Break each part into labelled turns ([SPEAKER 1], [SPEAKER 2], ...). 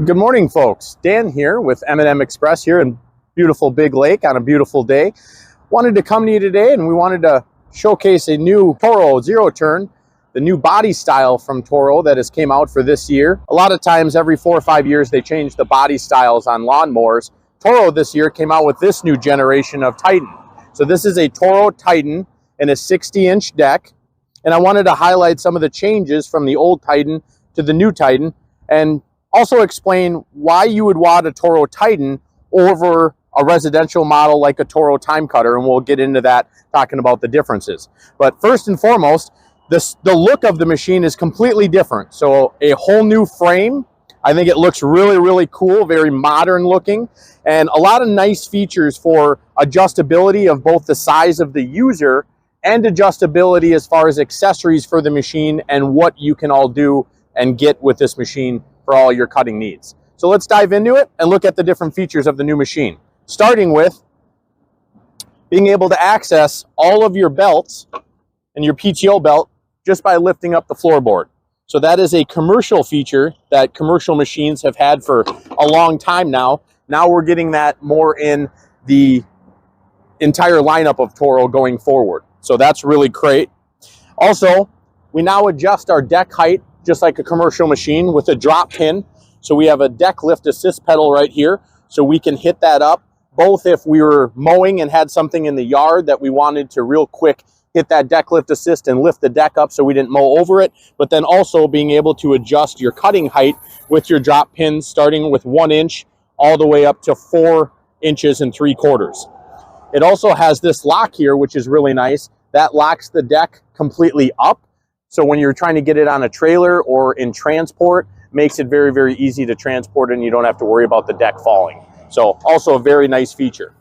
[SPEAKER 1] Good morning, folks. Dan here with M&M Express here in beautiful Big Lake on a beautiful day. Wanted to come to you today and we wanted to showcase a new Toro Zero Turn, the new body style from Toro that has came out for this year. A lot of times every 4 or 5 years they change the body styles on lawnmowers. Toro this year came out with this new generation of Titan. So this is a Toro Titan and a 60-inch deck. And I wanted to highlight some of the changes from the old Titan to the new Titan and also explain why you would want a Toro Titan over a residential model like a Toro TimeCutter, and we'll get into that talking about the differences. But first and foremost, the look of the machine is completely different. So a whole new frame. I think it looks really, really cool, very modern looking, and a lot of nice features for adjustability of both the size of the user and adjustability as far as accessories for the machine and what you can all do and get with this machine for all your cutting needs. So let's dive into it and look at the different features of the new machine. Starting with being able to access all of your belts and your PTO belt just by lifting up the floorboard. So that is a commercial feature that commercial machines have had for a long time now. Now we're getting that more in the entire lineup of Toro going forward. So that's really great. Also, we now adjust our deck height just like a commercial machine with a drop pin. So we have a deck lift assist pedal right here. So we can hit that up, both if we were mowing and had something in the yard that we wanted to real quick hit that deck lift assist and lift the deck up so we didn't mow over it, but then also being able to adjust your cutting height with your drop pins, starting with 1 inch all the way up to 4 inches and 3/4. It also has this lock here, which is really nice. That locks the deck completely up. So when you're trying to get it on a trailer or in transport, makes it very, very easy to transport and you don't have to worry about the deck falling. So also a very nice feature.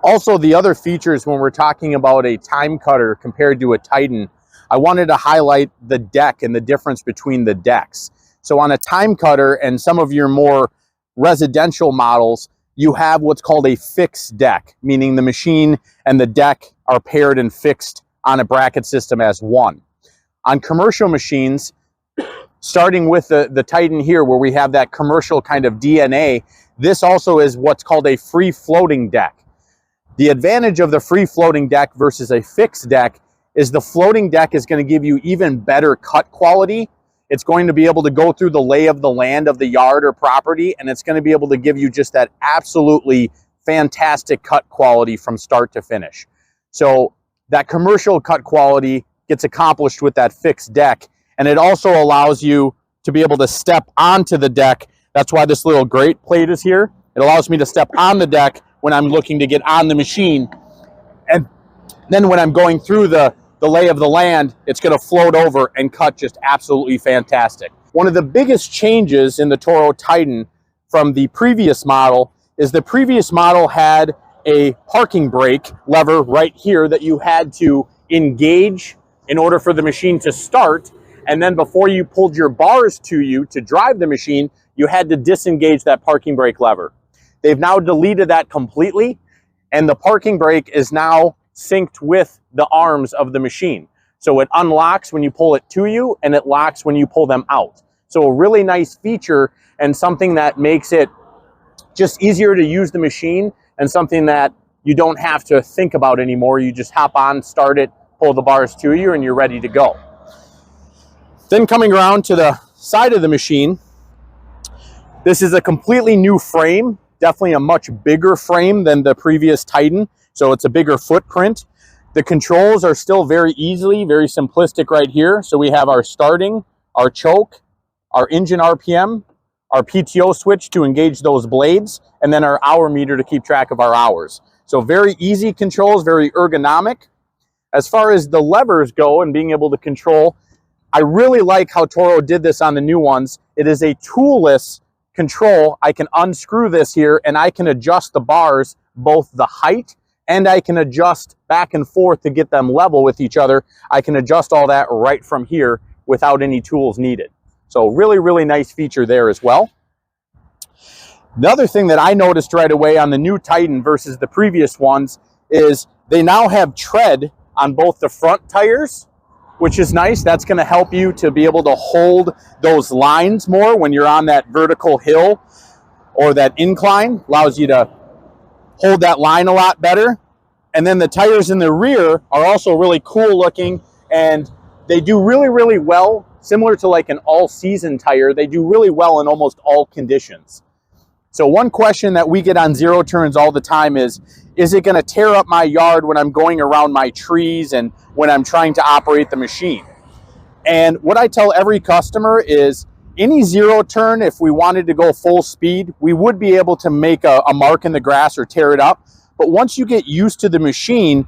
[SPEAKER 1] Also, the other features when we're talking about a TimeCutter compared to a Titan, I wanted to highlight the deck and the difference between the decks. So on a TimeCutter and some of your more residential models, you have what's called a fixed deck, meaning the machine and the deck are paired and fixed on a bracket system as one. On commercial machines, starting with the Titan here where we have that commercial kind of DNA, this also is what's called a free floating deck. The advantage of the free floating deck versus a fixed deck is the floating deck is going to give you even better cut quality. It's going to be able to go through the lay of the land of the yard or property, and it's going to be able to give you just that absolutely fantastic cut quality from start to finish. So that commercial cut quality gets accomplished with that fixed deck, and it also allows you to be able to step onto the deck. That's why this little grate plate is here. It allows me to step on the deck when I'm looking to get on the machine, and then when I'm going through the lay of the land, it's going to float over and cut just absolutely fantastic. One of the biggest changes in the Toro Titan from the previous model is the previous model had a parking brake lever right here that you had to engage in order for the machine to start, and then before you pulled your bars to you to drive the machine, you had to disengage that parking brake lever. They've now deleted that completely, and the parking brake is now synced with the arms of the machine. So it unlocks when you pull it to you, and it locks when you pull them out. So a really nice feature and something that makes it just easier to use the machine and something that you don't have to think about anymore. You just hop on, start it, pull the bars to you, and you're ready to go. Then coming around to the side of the machine, this is a completely new frame, definitely a much bigger frame than the previous Titan, so it's a bigger footprint. The controls are still very very simplistic right here. So we have our starting, our choke, our engine RPM, our PTO switch to engage those blades, and then our hour meter to keep track of our hours. So very easy controls, very ergonomic. As far as the levers go and being able to control, I really like how Toro did this on the new ones. It is a toolless control. I can unscrew this here and I can adjust the bars, both the height, and I can adjust back and forth to get them level with each other. I can adjust all that right from here without any tools needed. So really, really nice feature there as well. The other thing that I noticed right away on the new Titan versus the previous ones is they now have tread on both the front tires which is nice. That's going to help you to be able to hold those lines more when you're on that vertical hill or that incline. Allows you to hold that line a lot better. And then the tires in the rear are also really cool looking, and they do really, really well. Similar to like an all-season tire, they do really well in almost all conditions. So one question that we get on zero turns all the time is it going to tear up my yard when I'm going around my trees and when I'm trying to operate the machine? And what I tell every customer is any zero turn, if we wanted to go full speed, we would be able to make a mark in the grass or tear it up. But once you get used to the machine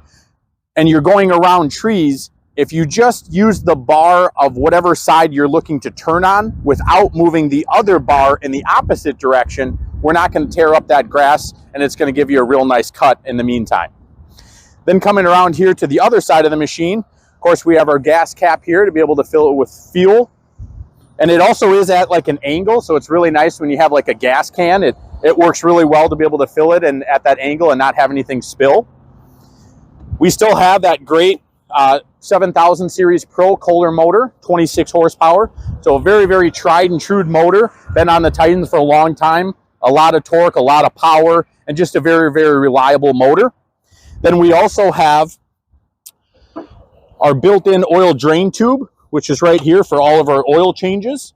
[SPEAKER 1] and you're going around trees, if you just use the bar of whatever side you're looking to turn on without moving the other bar in the opposite direction, we're not going to tear up that grass, and it's going to give you a real nice cut in the meantime. Then coming around here to the other side of the machine, of course, we have our gas cap here to be able to fill it with fuel. And it also is at like an angle, so it's really nice when you have like a gas can. It works really well to be able to fill it and at that angle and not have anything spill. We still have that great 7000 Series Pro Kohler motor, 26 horsepower. So a very, very tried and true motor. Been on the Titans for a long time. A lot of torque, a lot of power, and just a very, very reliable motor. Then we also have our built-in oil drain tube, which is right here for all of our oil changes.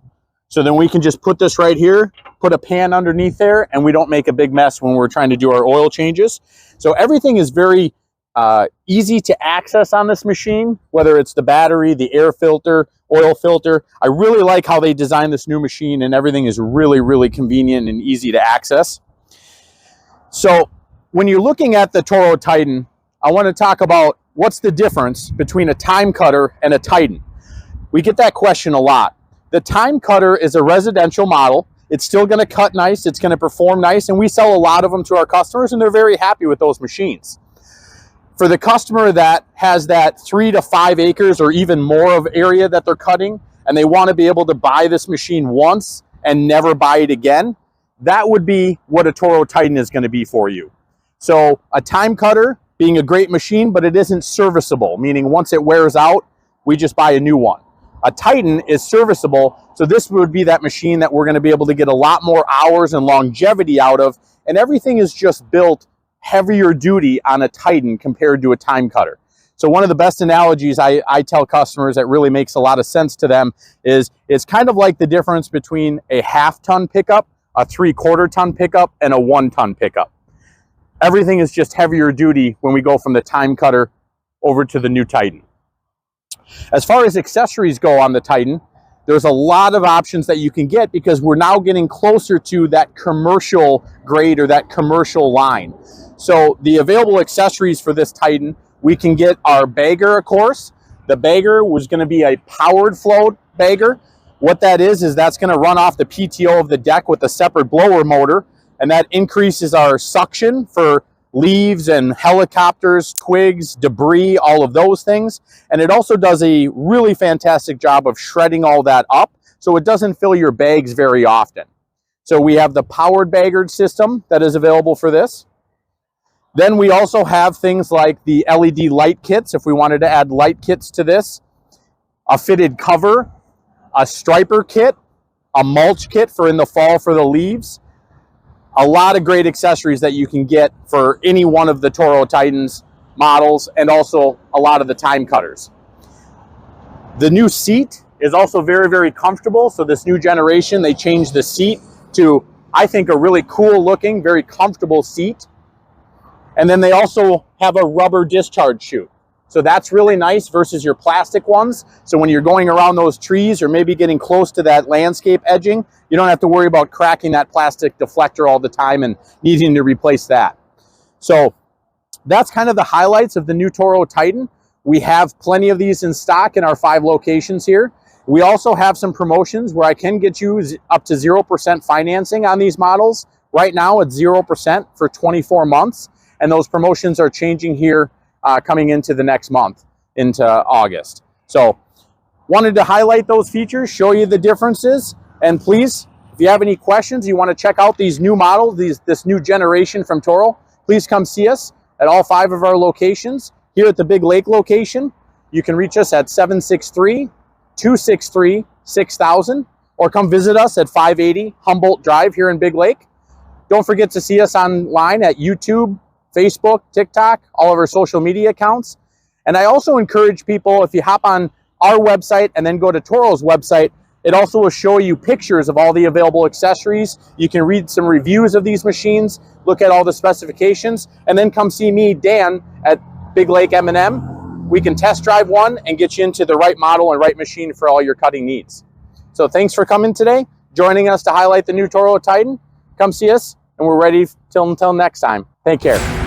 [SPEAKER 1] So then we can just put this right here, put a pan underneath there, and we don't make a big mess when we're trying to do our oil changes. So everything is very easy to access on this machine, whether it's the battery, the air filter, oil filter. I really like how they designed this new machine, and everything is really, really convenient and easy to access. So when you're looking at the Toro Titan, I want to talk about what's the difference between a TimeCutter and a Titan. We get that question a lot. The TimeCutter is a residential model. It's still going to cut nice. It's going to perform nice. And we sell a lot of them to our customers, and they're very happy with those machines. For the customer that has that 3 to 5 acres or even more of area that they're cutting, and they want to be able to buy this machine once and never buy it again, that would be what a Toro Titan is going to be for you. So a TimeCutter being a great machine, but it isn't serviceable, meaning once it wears out, we just buy a new one. A Titan is serviceable, so this would be that machine that we're going to be able to get a lot more hours and longevity out of, and everything is just built heavier duty on a Titan compared to a TimeCutter. So one of the best analogies I tell customers that really makes a lot of sense to them is it's kind of like the difference between a half-ton pickup, a 3/4 ton pickup, and a 1-ton pickup. Everything is just heavier duty when we go from the TimeCutter over to the new Titan. As far as accessories go on the Titan, there's a lot of options that you can get because we're now getting closer to that commercial grade or that commercial line. So the available accessories for this Titan, we can get our bagger, of course. The bagger was going to be a powered flow bagger. What that is that's going to run off the PTO of the deck with a separate blower motor, and that increases our suction for leaves and helicopters, twigs, debris, all of those things. And it also does a really fantastic job of shredding all that up so it doesn't fill your bags very often. So we have the powered bagger system that is available for this. Then we also have things like the LED light kits, if we wanted to add light kits to this, a fitted cover, a striper kit, a mulch kit for in the fall for the leaves. A lot of great accessories that you can get for any one of the Toro Titans models, and also a lot of the TimeCutters. The new seat is also very, very comfortable. So this new generation, they changed the seat to, I think, a really cool looking, very comfortable seat. And then they also have a rubber discharge chute. So that's really nice versus your plastic ones. So when you're going around those trees or maybe getting close to that landscape edging, you don't have to worry about cracking that plastic deflector all the time and needing to replace that. So that's kind of the highlights of the new Toro Titan. We have plenty of these in stock in our 5 locations here. We also have some promotions where I can get you up to 0% financing on these models. Right now it's 0% for 24 months. And those promotions are changing here coming into the next month, into August. So wanted to highlight those features, show you the differences. And please, if you have any questions, you want to check out these new models, this new generation from Toro, please come see us at all 5 of our locations. Here at the Big Lake location, you can reach us at 763-263-6000, or come visit us at 580 Humboldt Drive here in Big Lake. Don't forget to see us online at YouTube, Facebook, TikTok, all of our social media accounts. And I also encourage people, if you hop on our website and then go to Toro's website, it also will show you pictures of all the available accessories. You can read some reviews of these machines, look at all the specifications, and then come see me, Dan, at Big Lake M&M. We can test drive one and get you into the right model and right machine for all your cutting needs. So thanks for coming today, joining us to highlight the new Toro Titan. Come see us, and we're ready until next time. Take care.